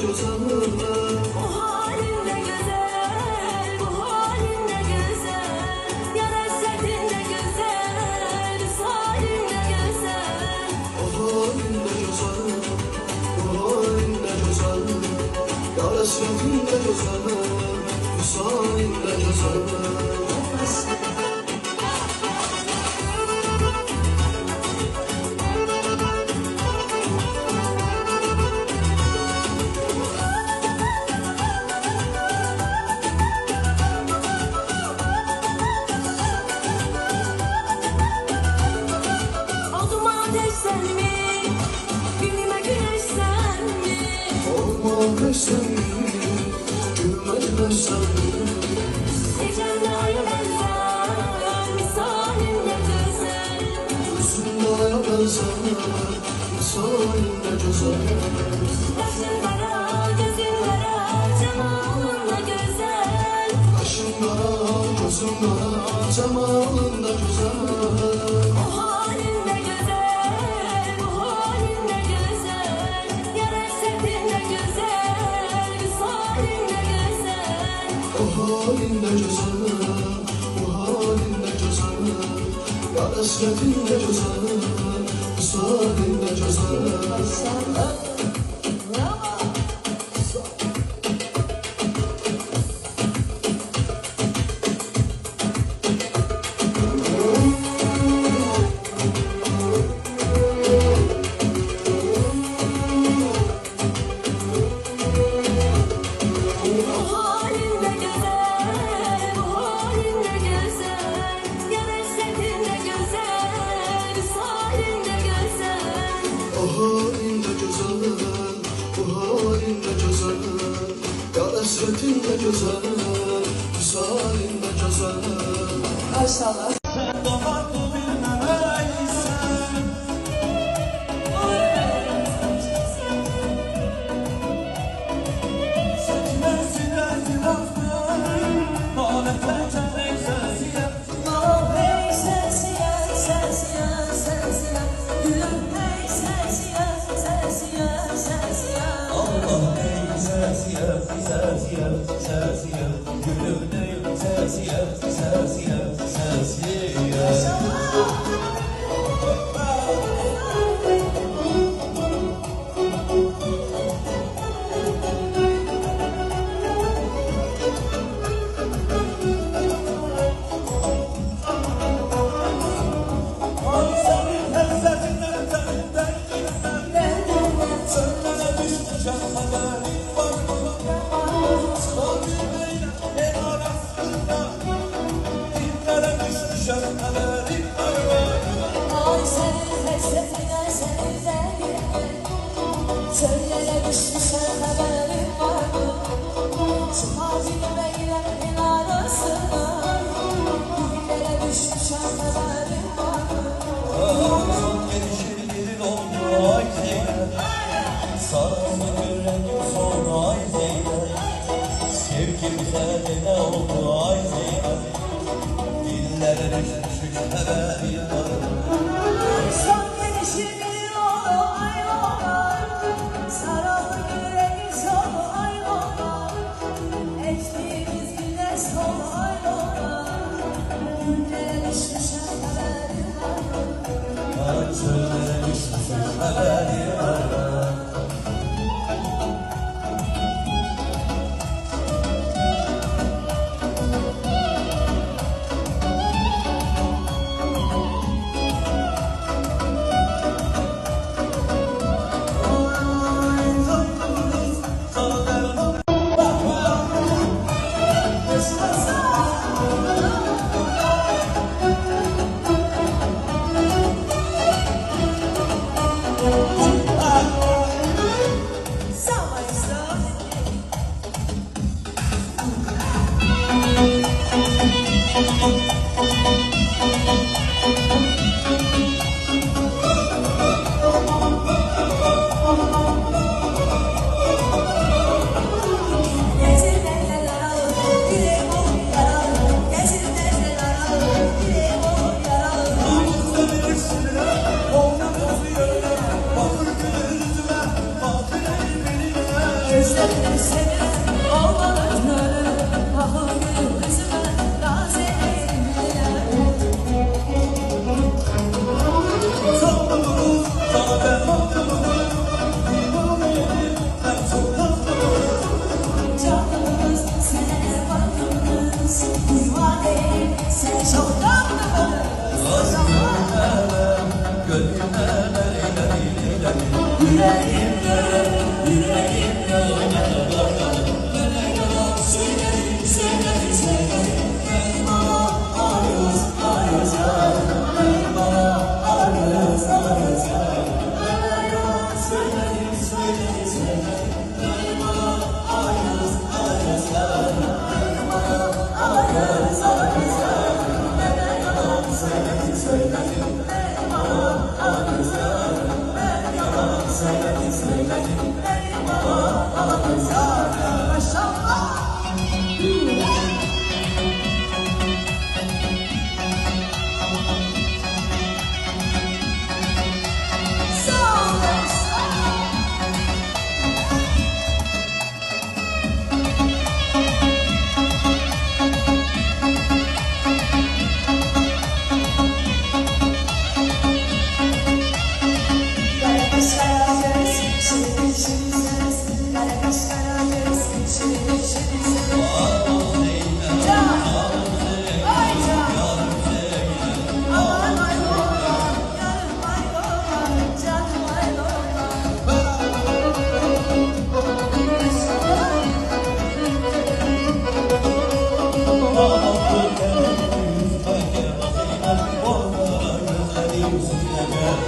güzel. Bu halinle güzel, bu halinle güzel. Yar hasretinle güzel, halinle güzel. O halinle güzel, bu halinle güzel. Yar hasretinle güzel, halinle güzel. Sen mi? Gülüme güneş sen mi? Olma sen mi? Gülme güneş sen mi? Gecemde aya benzer, misalinle güzel. Gözünde aya benzer, misalinle güzel. Kaşın kara, gözün kara, cemalınla güzel. Kaşın kara, gözün kara, cemalın da güzel. Bu halinle güzel, bu halinle güzel. Yar hasretinle güzel, misalinle güzel. O halinle güzel, bu halinle güzel. Yar hasretinle güzel, misalinle güzel. Bu halinle güzel, bu halinle güzel. Yar hasretinle güzel, misalinle güzel. O halinle güzel, bu halinle güzel. Yar hasretinle güzel, misalinle güzel. Maşallah. Sen baharda bilmemeysen. Seçmezsine zinaflar, muhabbete neyseziye. Hey sensiyen, sensiyen, sensiyen. Gülüm hey sensiyen, sensiyen, sensiyen. Allah ey sensiye, sensiye, sensiye. Gülüm ey sensiye, sensiye, sensiye. Ay senin lezzetinden telinden gitmem. Sönmene düşmüşem haberin var mı? Kalbimle el arasında dillere düşmüşem haberin var mı? Ay senin lezzetine, senin zevkine. Çöllere düşmüşen haberin var mı? Şu kalbime girenin arasına. Dillere düşmüşen haberin var mı? Son gelişi gelin oldu ay Zeynep. Sarıldı görelim sonra ay Zeynep. Sevgimize ne oldu ay Zeynep. Dillere düşmüş haberin var mı? Son gelişinin oğlu ayvalar. Sarıldı yüreğin solu ayvalar. Ektiğimiz güneş solu ayvalar. Günlere düşmüşen haberin var mı? Çöllere düşmüş haberin var mı? Seni seven olanları ahı gözüme nazerim Sorumluluğum sana ben mutluluğum İman edip ben çok mutluyum Canımız sene bakımız İvade sen çok tatlımız Gönlüme leyledi leyledi Yüreğimde Söylerim söylerim söylerim Benim ama arız arız Benim ama arız arız Söylerim söylerim söylerim Benim ama arız arız Benim ama arız arız Söylerim söylerim Benim ama arız Söylerim söylerim Benim ama arız Maşallah Onlara gözlerim süsleme